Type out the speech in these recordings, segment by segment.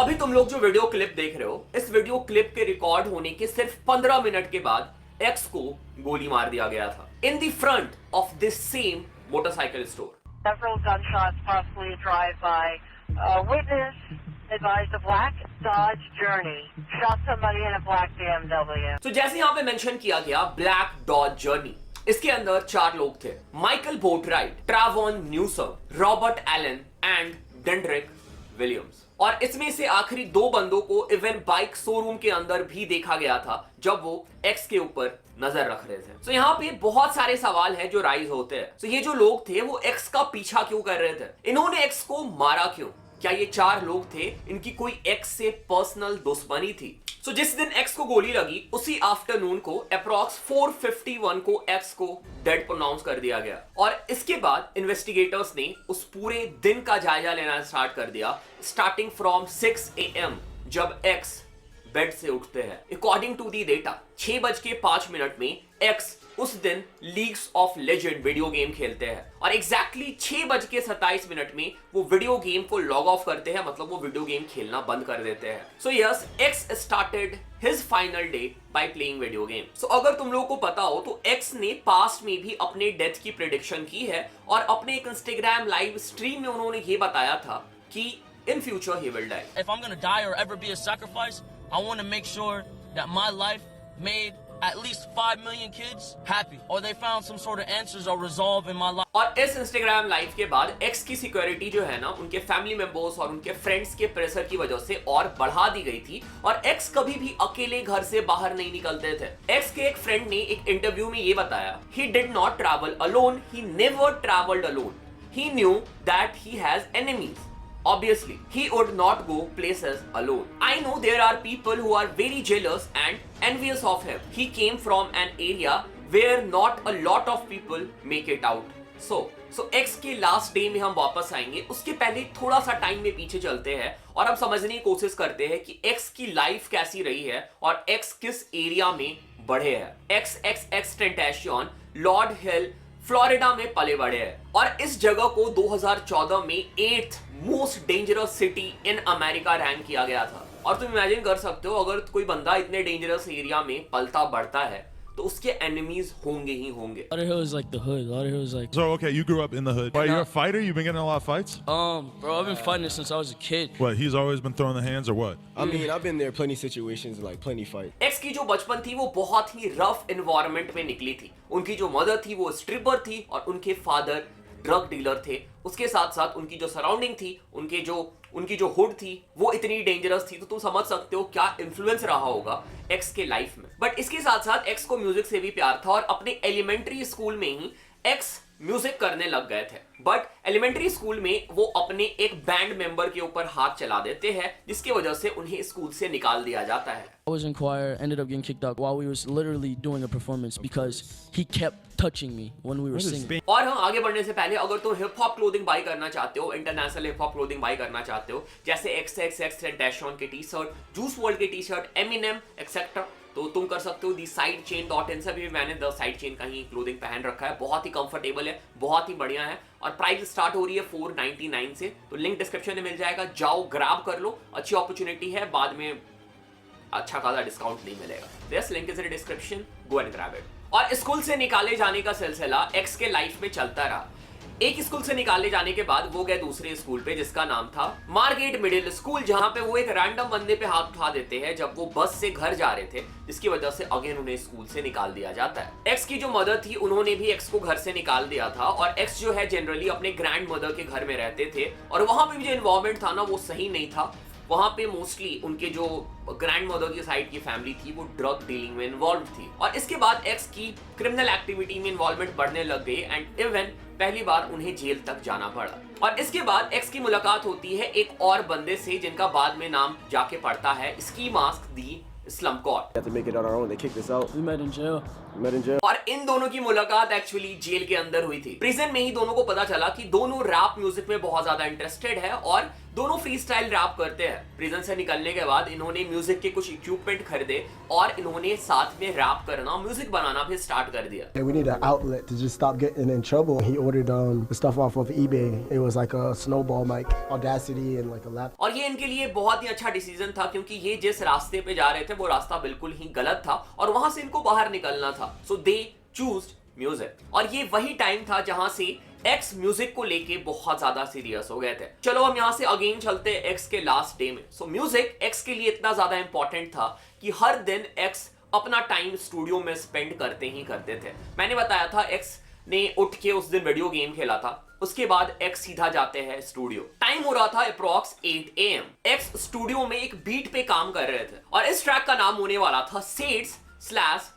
अभी तुम लोग जो वीडियो क्लिप देख रहे हो, इस वीडियो क्लिप के रिकॉर्ड होने के सिर्फ 15 मिनट के बाद एक्स को गोली मार दिया गया था in the front of this same motorcycle store. Several gunshots, possibly a drive-by. Witness advised a black Dodge Journey shot somebody in a black BMW. तो जैसे यहाँ पे मेंशन किया गया ब्लैक डॉज जर्नी, इसके अंदर 4 लोग थे, Michael Boatwright, Travon Newsome, Robert Allen and Dendrick Williams. और इसमें से आखिरी 2 बंदों को इवन बाइक शोरूम के अंदर भी देखा गया था जब वो एक्स के ऊपर नजर रख रहे थे। तो यहाँ पे बहुत सारे सवाल हैं जो राइज होते हैं। तो ये जो लोग थे वो एक्स का पीछा क्यों कर रहे थे, इन्होंने एक्स को मारा क्यों, क्या ये 4 लोग थे, इनकी कोई एक्स से पर्सनल दुश्मनी थी। तो जिस दिन एक्स को गोली लगी उसी आफ्टरनून को अप्रॉक्स 4:51 को एक्स को डेड प्रोनाउंस कर दिया गया। और इसके बाद इन्वेस्टिगेटर्स ने उस पूरे दिन का जायजा लेना स्टार्ट कर दिया, स्टार्टिंग फ्रॉम 6 AM जब एक्स बेड से उठते हैं। अकॉर्डिंग टू दी डेटा 6:05 में एक्स उस दिन leagues of legend video game खेलते हैं और एग्जैक्टली 6:27 में वो वीडियो गेम को लॉग ऑफ करते हैं, मतलब वो वीडियो गेम खेलना बंद कर देते हैं। So yes, X started his final day by playing video game. So अगर तुम लोगों को पता हो तो एक्स ने पास्ट में भी अपने डेथ की प्रेडिक्शन की है और अपने एक इंस्टाग्राम लाइव स्ट्रीम में उन्होंने ये बताया था कि in future he will die. If I'm gonna die or ever be a sacrifice, I want to make sure that my life made at least 5 million kids happy, or they found some sort of answers or resolve in my life. और इस Instagram live के बाद x की security जो है ना, उनके family members और उनके फ्रेंड्स के प्रेशर की वजह से और बढ़ा दी गई थी और एक्स कभी भी अकेले घर से बाहर नहीं निकलते थे। एक्स के एक फ्रेंड ने एक इंटरव्यू में ये बताया, he did not travel alone, he never traveled alone, he knew that he has enemies. Obviously, he would not go places alone. I know there are people who are very jealous and envious of him. He came from an area where not a lot of people make it out. So X के last day में हम वापस आएंगे, उसके पहले थोड़ा सा time में पीछे चलते हैं और हम समझने की कोशिश करते हैं कि X की लाइफ कैसी रही है और X किस एरिया में बढ़े हैं। X टेंटेशियन लॉर्ड हिल फ्लोरिडा में पले बड़े हैं और इस जगह को 2014 में 8th most dangerous city in America rank किया गया था। और तुम इमेजिन कर सकते हो अगर कोई बंदा इतने डेंजरस एरिया में पलता बढ़ता है तो उसके एनिमीज होंगे ही होंगे। Lauderhill is like the hood. Lauderhill is like. So, okay, you grew up in the hood. But you're a fighter? You've been getting in a lot of fights? Bro, I've been fighting since I was a kid. What, he's always been throwing the hands or what? I mean, I've been there plenty situations, like plenty fight. X की जो बचपन थी वो बहुत ही rough environment में निकली थी। उनकी जो मदर थी वो स्ट्रिपर थी और उनके फादर ड्रग डीलर थे। उसके साथ साथ उनकी जो सराउंडिंग थी, उनकी जो हुड थी वो इतनी डेंजरस थी, तो तुम समझ सकते हो क्या इन्फ्लुएंस रहा होगा एक्स के लाइफ में। बट इसके साथ साथ एक्स को म्यूजिक से भी प्यार था और अपने एलिमेंट्री स्कूल में ही एक्स म्यूजिक करने लग गए थे। बट एलिमेंट्री स्कूल में वो अपने एक बैंड मेंबर के ऊपर हाथ चला देते हैं जिसकी वजह से उन्हें स्कूल से निकाल दिया जाता है। I was in choir, ended up getting kicked out while we was literally doing a performance because he kept touching me when we were singing. और हम आगे बढ़ने से पहले अगर तुम हिप हॉप क्लोथिंग बाय करना चाहते हो, international hip hop clothing buy करना चाहते हो, जैसे XXX टेंटेशियन के टी-शर्ट, जूस वर्ल्ड के टी-शर्ट, एमिनेम एक्सेट्रा, तो तुम कर सकते हो दी sidechain.in से भी। मैंने द sidechain का ही क्लोथिंग पहन रखा है, बहुत ही कंफर्टेबल है, बहुत ही बढ़िया है और प्राइस स्टार्ट हो रही है 499 से। तो लिंक डिस्क्रिप्शन में मिल जाएगा, जाओ ग्रैब कर लो, अच्छी अपॉर्चुनिटी है, बाद में अच्छा खासा डिस्काउंट नहीं मिलेगा। Yes, link is in description, go and grab it. और स्कूल से निकाले जाने का सिलसिला एक्स के लाइफ में चलता रहा। एक स्कूल से निकाले जाने के बाद वो गए दूसरे स्कूल पे जिसका नाम था मार्गेट मिडिल स्कूल, जहां पे वो एक रैंडम बंदे पे हाथ उठा देते हैं जब वो बस से घर जा रहे थे, जिसकी वजह से अगेन उन्हें स्कूल से निकाल दिया जाता है। एक्स की जो मदर थी उन्होंने भी एक्स को घर से निकाल दिया था और एक्स जो है जनरली अपने ग्रैंड मदर के घर में रहते थे और वहां पे भी जो इन्वॉल्वमेंट था ना वो सही नहीं था। वहां पे मोस्टली उनके जो ग्रैंड मदर की साइड की फैमिली थी वो ड्रग डीलिंग में इन्वॉल्व थी और इसके बाद एक्स की क्रिमिनल एक्टिविटी में इन्वॉल्वमेंट बढ़ने लग गई एंड इवन पहली बार उन्हें जेल तक जाना पड़ा। और इसके बाद एक्स की मुलाकात होती है एक और बंदे से जिनका बाद में नाम जाके पड़ता है ski mask the slump god. We had to make it on our own. They kicked us out. We met in jail. We met in jail. और इन दोनों की मुलाकात एक्चुअली जेल के अंदर हुई थी। प्रिजन में ही दोनों को पता चला कि दोनों रैप म्यूजिक में बहुत ज्यादा इंटरेस्टेड है और दोनों फ्री स्टाइल रैप करते हैं। प्रिजन से निकलने के बाद इन्होंने म्यूजिक के कुछ इक्विपमेंट खरीदे और इन्होंने साथ में रैप करना, म्यूजिक बनाना भी स्टार्ट कर दिया। We need an outlet to just stop getting in trouble. He ordered the stuff off of eBay. It was like a snowball mic, Audacity, and like a laptop. और ये इनके लिए बहुत ही अच्छा डिसीजन था क्योंकि ये जिस रास्ते पे जा रहे थे वो रास्ता बिल्कुल ही गलत था और वहां से इनको बाहर निकलना था। सो दे चूज्ड म्यूजिक। और ये वही टाइम था जहां से एक्स म्यूजिक को लेके बहुत ज्यादा सीरियस हो गए थे। चलो हम यहां से अगेन चलते हैं एक्स के लास्ट डे में। सो म्यूजिक एक्स के लिए इतना ज्यादा इंपॉर्टेंट था कि हर दिन एक्स अपना टाइम स्टूडियो में स्पेंड करते ही करते थे। मैंने बताया था एक्स ने उठ के उस दिन वीडियो गेम खेला था, उसके बाद एक्स सीधा जाते हैं स्टूडियो। टाइम हो रहा था अप्रॉक्स 8 AM। एक्स स्टूडियो में एक बीट पे काम कर रहे थे और इस ट्रैक का नाम होने वाला था Shades/Glass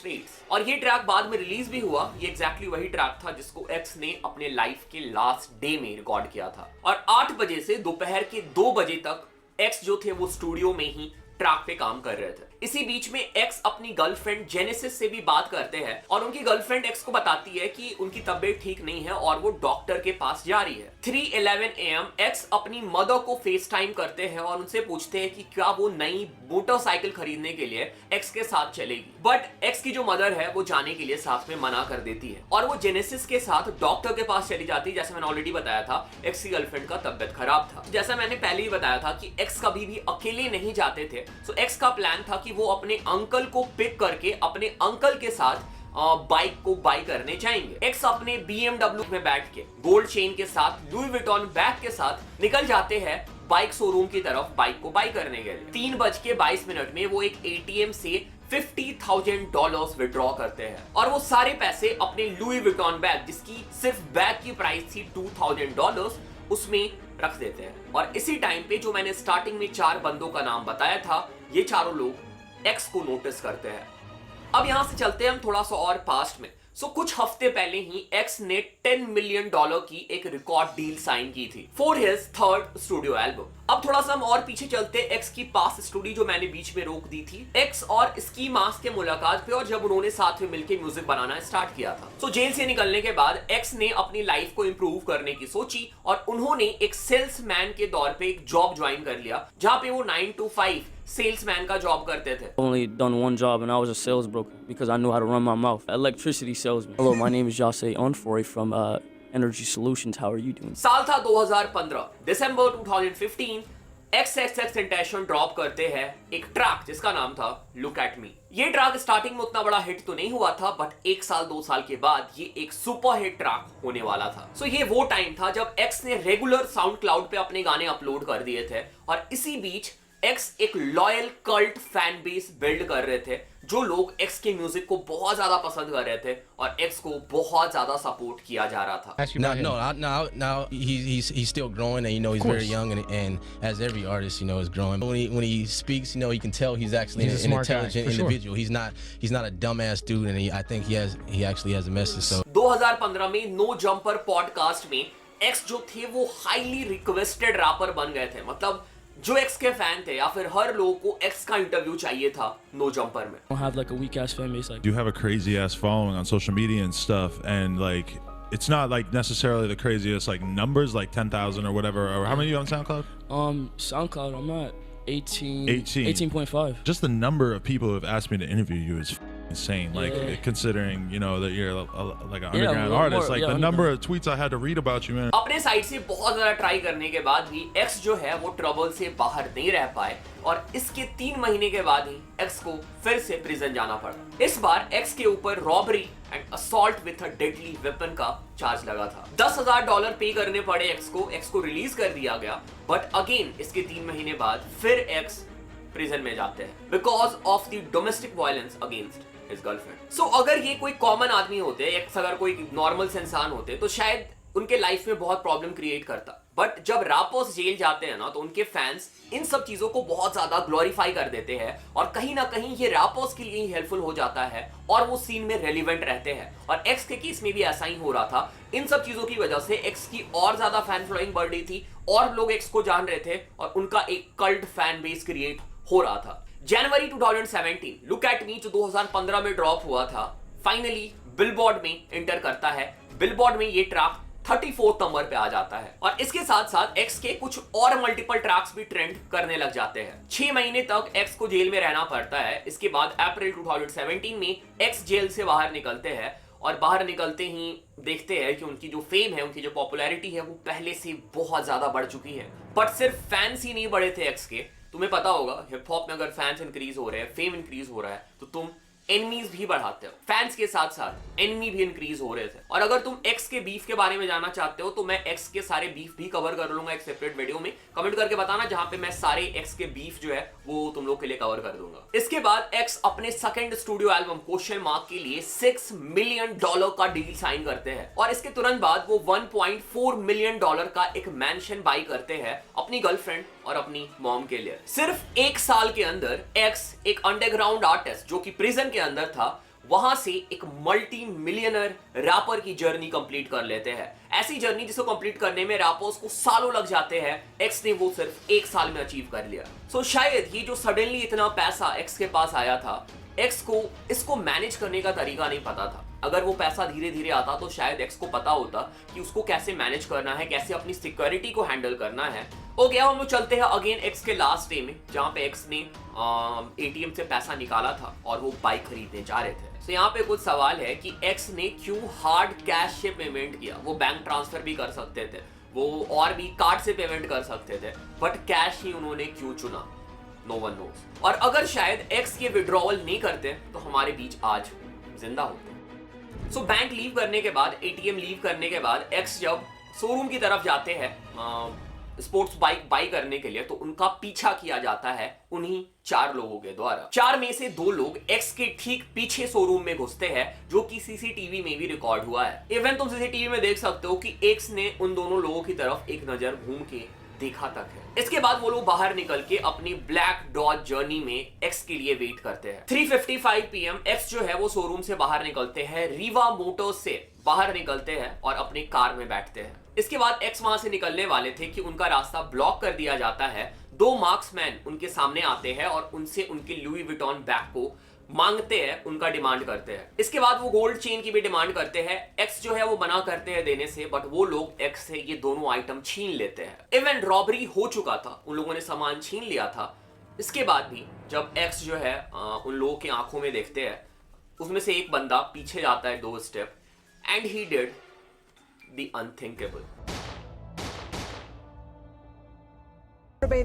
Raids। और ये ट्रैक बाद में रिलीज भी हुआ। ये एग्जैक्टली वही ट्रैक था जिसको एक्स ने अपने लाइफ के लास्ट डे में रिकॉर्ड किया था। और 8 बजे से दोपहर के 2 बजे तक एक्स जो थे वो स्टूडियो में ही ट्रैक पे काम कर रहे थे। इसी बीच में एक्स अपनी गर्लफ्रेंड जेनेसिस से भी बात करते हैं और उनकी गर्लफ्रेंड एक्स को बताती है कि उनकी तबीयत ठीक नहीं है और वो डॉक्टर के पास जा रही है। 3:11 AM एक्स अपनी मदर को फेस टाइम करते हैं और उनसे पूछते हैं कि क्या वो नई मोटरसाइकिल खरीदने के लिए एक्स के साथ चलेगी। बट एक्स की जो मदर है वो जाने के लिए साथ में मना कर देती है और वो जेनेसिस के साथ डॉक्टर के पास चली जाती है। जैसे मैंने ऑलरेडी बताया था एक्स की गर्लफ्रेंड का तबियत खराब था। जैसा मैंने पहले ही बताया था कि एक्स कभी भी अकेले नहीं जाते थे। सो एक्स का प्लान था कि वो अपने अंकल को पिक करके अपने अंकल के साथ बाइक को बाय करने जाएंगे। एक्स अपने BMW में बैठ के गोल्ड चेन के साथ लुई विटॉन बैग के साथ निकल जाते हैं बाइक शोरूम की तरफ बाइक को बाय करने के लिए। 3:22 में वो एक ATM से $50,000 विड्रॉ करते हैं और वो सारे पैसे अपने लुई विटॉन बैग, जिसकी सिर्फ बैग की प्राइस थी $2,000, उसमें रख देते हैं। और इसी टाइम पे जो मैंने स्टार्टिंग में 4 बंदों का नाम बताया था, ये चारों लोग एक्स को नोटिस करते हैं। अब यहां से चलते हैं हम थोड़ा सा और पास्ट में। सो कुछ हफ्ते पहले ही एक्स ने $10 मिलियन की एक रिकॉर्ड डील साइन की थी for his 3rd studio album. अब थोड़ा सा हम और पीछे चलते हैं एक्स की पास्ट स्टोरी जो मैंने बीच में रोक दी थी। एक्स और स्की मास्क के मुलाकात पे और जब उन्होंने साथ में मिलकर म्यूजिक बनाना स्टार्ट किया था। सो जेल से निकलने के बाद एक्स ने अपनी लाइफ को इंप्रूव करने की सोची और उन्होंने एक सेल्समैन के तौर पे एक जॉब ज्वाइन कर लिया जहां पे वो 9 to 5 सेल्समैन का जॉब करते थे। Only done one job and I was a sales broker because I knew how to run my mouth. Electricity salesman. Hello, my name is Jose Onfoy from Energy Solutions. How are you doing? साल था 2015, दिसंबर 2015। XXXTentacion drop करते हैं एक track जिसका नाम था look at me. ये track starting में उतना बड़ा हिट तो नहीं हुआ था, बट 1 साल 2 साल के बाद ये एक सुपर हिट ट्रैक होने वाला था। सो ये वो टाइम था जब एक्स ने रेगुलर साउंड क्लाउड पे अपने गाने अपलोड कर दिए थे और इसी बीच एक्स एक loyal cult fan base build कर रहे थे जो लोग एक्स के म्यूजिक को बहुत ज्यादा पसंद कर रहे थे और एक्स को बहुत ज्यादा सपोर्ट किया जा रहा था। Now he's still growing, and he's very young, and as every artist is growing. When he speaks, you can tell he's actually an intelligent individual. He's not a dumbass dude, and I think he actually has a message. So 2015 में no jumper podcast में x जो थे वो highly requested wrapper बन गए थे। मतलब जो एक्स के फैन थे या फिर हर लोगों को एक्स का इंटरव्यू चाहिए था नो जंपर में। I don't have like a weak ass fan base like. You have a crazy ass following on social media and stuff, and like it's not like necessarily the craziest like numbers, like 10,000 or whatever. Or how many are you on SoundCloud? SoundCloud, I'm at 18.5. Just the number of people who have asked me to interview you is insane. Like considering that you're like an underground artist, like the number of tweets I had to read about you, man. अपने side से बहुत ज्यादा try करने के बाद भी x जो है वो ट्रबल से बाहर नहीं रह पाए और इसके 3 महीने के बाद ही एक्स को फिर से प्रिजन जाना पड़ा। इस बार एक्स के ऊपर robbery and assault with a deadly weapon का चार्ज लगा था। $10,000 पे करने पड़े एक्स को रिलीज कर दिया गया। बट अगेन इसके 3 महीने बाद फिर एक्स प्रिजन में जाते हैं because of the domestic violence against his girlfriend. So अगर ये कोई कॉमन आदमी होते, एक्स अगर कोई नॉर्मल इंसान होते तो शायद उनके लाइफ में बहुत प्रॉब्लम क्रिएट करता। बट जब रैपर्स जेल जाते हैं ना तो उनके फैंस इन सब चीजों को बहुत ज्यादा ग्लोरीफाई कर देते हैं और कहीं ना कहीं ये रैपर्स के लिए ही हेल्पफुल हो जाता है और वो सीन में रेलिवेंट रहते हैं। और एक्स के केस में भी ऐसा ही हो रहा था। इन सब चीजों की वजह से एक्स की और ज्यादा फैन फॉलोइंग बढ़ रही थी और लोग एक्स को जान रहे थे और उनका एक कल्ट फैन बेस क्रिएट हो रहा था। जनवरी 2017 लुक एट मी जो 2015 में ड्रॉप हुआ था, फाइनली बिलबोर्ड में एंटर करता है। बिलबोर्ड में ये ट्रैक 34 नंबर पे आ जाता है और इसके साथ साथ एक्स के कुछ और मल्टीपल ट्रैक्स भी ट्रेंड करने लग जाते हैं। 6 महीने तक एक्स को जेल में रहना पड़ता है। इसके बाद अप्रैल 2017 में एक्स जेल से बाहर निकलते हैं और बाहर निकलते ही देखते हैं कि उनकी जो फेम है, उनकी जो पॉपुलैरिटी है वो पहले से बहुत ज्यादा बढ़ चुकी है। बट सिर्फ फैंस ही नहीं बढ़े थे एक्स के। तुम्हें पता होगा हिप हॉप में अगर फैंस इंक्रीज हो रहे हैं, फेम इंक्रीज हो रहा है, तो तुम एनिमीज भी बढ़ाते हो। फैंस के साथ साथ एनिमी भी इंक्रीज हो रहे थे। और अगर तुम एक्स के बीफ के बारे में जानना चाहते हो तो मैं एक्स के सारे बीफ भी कवर कर लूंगा एक सेपरेट वीडियो में। कमेंट करके बताना जहां पे मैं सारे एक्स के बीफ जो है वो तुम लोग के लिए कवर कर दूंगा। इसके बाद एक्स अपने second studio album question mark के लिए $6 मिलियन का डील साइन करते हैं और इसके तुरंत बाद वो $1.4 मिलियन का एक मैंशन बाई करते हैं अपनी गर्लफ्रेंड और अपनी मॉम के लिए। सिर्फ 1 साल के अंदर एक्स एक अंडरग्राउंड आर्टिस्ट जो कि प्रिजन के अंदर था, वहां से एक मल्टी मिलियनर रैपर की जर्नी कंप्लीट कर लेते हैं। ऐसी जर्नी जिसको कंप्लीट करने में रैपर्स को सालों लग जाते हैं, एक्स ने वो सिर्फ 1 साल में अचीव कर लिया। सो शायद ये जो सडनली इतना पैसा एक्स के पास आया था, एक्स को इसको मैनेज करने का तरीका नहीं पता था। अगर वो पैसा धीरे धीरे आता तो शायद एक्स को पता होता कि उसको कैसे मैनेज करना है, कैसे अपनी सिक्योरिटी को हैंडल करना है। ओके, हम लोग चलते हैं अगेन एक्स के लास्ट डे में, जहां पे एक्स ने एटीएम से पैसा निकाला था और वो बाइक खरीदने जा रहे थे। तो यहाँ पे कुछ सवाल है कि एक्स ने क्यों हार्ड कैश से पेमेंट किया। वो बैंक ट्रांसफर भी कर सकते थे, वो और भी कार्ड से पेमेंट कर सकते थे, बट कैश ही उन्होंने क्यों चुना, नो वन नोस। और अगर शायद एक्स के विड्रॉवल नहीं करते तो हमारे बीच आज जिंदा होते। सो बैंक लीव करने के बाद, एटीएम लीव करने के बाद एक्स जब शोरूम की तरफ जाते हैं स्पोर्ट्स बाइक बाई करने के लिए, तो उनका पीछा किया जाता है उन्हीं 4 लोगों के द्वारा। 4 में से 2 लोग एक्स के ठीक पीछे शोरूम में घुसते हैं, जो कि सीसीटीवी में भी रिकॉर्ड हुआ है। इवन तुम सीसीटीवी में देख सकते हो कि एक्स ने उन दोनों लोगों की तरफ एक नजर घूम के देखा तक है। इसके बाद वो लोग बाहर निकल के अपनी ब्लैक डॉज जर्नी में एक्स के लिए वेट करते हैं। 3:55 PM एक्स जो है वो शोरूम से बाहर निकलते हैं, रीवा मोटर्स से बाहर निकलते हैं और अपनी कार में बैठते हैं। इसके बाद एक्स वहां से निकलने वाले थे कि उनका रास्ता ब्लॉक कर दिया जाता है। 2 मार्क्समैन उनके सामने आते हैं और उनसे उनके लुई विटॉन बैग को मांगते हैं, उनका डिमांड करते हैं। इसके बाद वो गोल्ड चेन की भी डिमांड करते हैं। एक्स जो है वो मना करते हैं देने से, बट वो लोग एक्स से ये दोनों आइटम छीन लेते हैं। इवन रॉबरी हो चुका था, उन लोगों ने सामान छीन लिया था। इसके बाद भी जब एक्स जो है उन लोगों की आंखों में देखते हैं, उसमें से एक बंदा पीछे जाता है 2 step, and he did the unthinkable.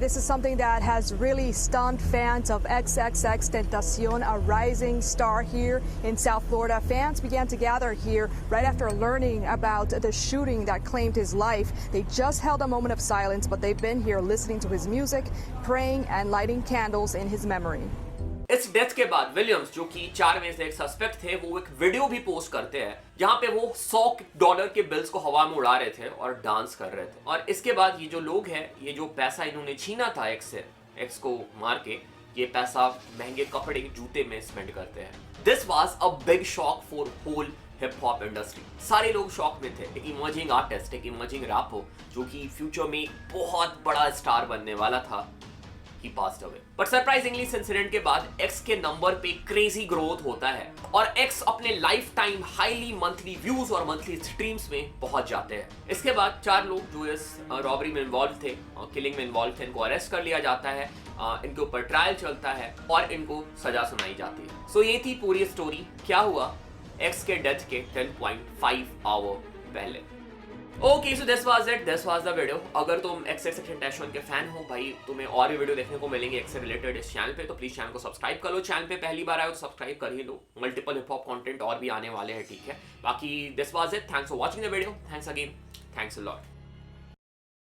This is something that has really stunned fans of XXXTentacion, a rising star here in South Florida. Fans began to gather here right after learning about the shooting that claimed his life. They just held a moment of silence, but they've been here listening to his music, praying and lighting candles in his memory. इस death के बाद Williams, जो कि 4 में से एक suspect थे, वो एक वीडियो भी पोस्ट करते हैं जहां पे वो $100 के बिल्स को हवा में उड़ा रहे थे और डांस कर रहे थे। और इसके बाद ये जो लोग हैं, ये जो पैसा इन्होंने छीना था एक्स से, एक्स को मार के, ये पैसा महंगे कपड़े जूते में स्पेंड करते हैं। This was a big shock for whole hip hop industry. सारे लोग शॉक में थे। एक इमर्जिंग आर्टिस्ट, एक इमर्जिंग रैपर जो कि फ्यूचर में बहुत बड़ा स्टार बनने वाला था, he passed away. But surprisingly इस इंसिडेंट के बाद एक्स के नंबर पे क्रेजी ग्रोथ होता है और एक्स अपने life time highly monthly views और मंथली स्ट्रीम्स में पहुंच जाते हैं। इसके बाद 4 लोग जो इस रॉबरी में इन्वॉल्व थे, किलिंग में इन्वॉल्व थे, इनको अरेस्ट कर लिया जाता है, इनके ऊपर ट्रायल चलता है और इनको सजा सुनाई जाती है। सो ये थी पूरी स्टोरी, क्या हुआ एक्स के डेथ के 10.5 आवर पहले। Okay, so this was it, this was the video. अगर तुम XXXTentacion के फैन हो भाई, तुम्हें और भी वीडियो देखने को मिलेंगे एक्स से रिलेटेड इस चैनल पे, तो प्लीज चैनल को सब्सक्राइब कर लो। चैनल पे पहली बार आए हो तो सब्सक्राइब कर ही लो। मल्टीपल हिप हॉप कंटेंट और भी आने वाले हैं, ठीक है। बाकी this was it, thanks for watching the video, thanks again, thanks a lot.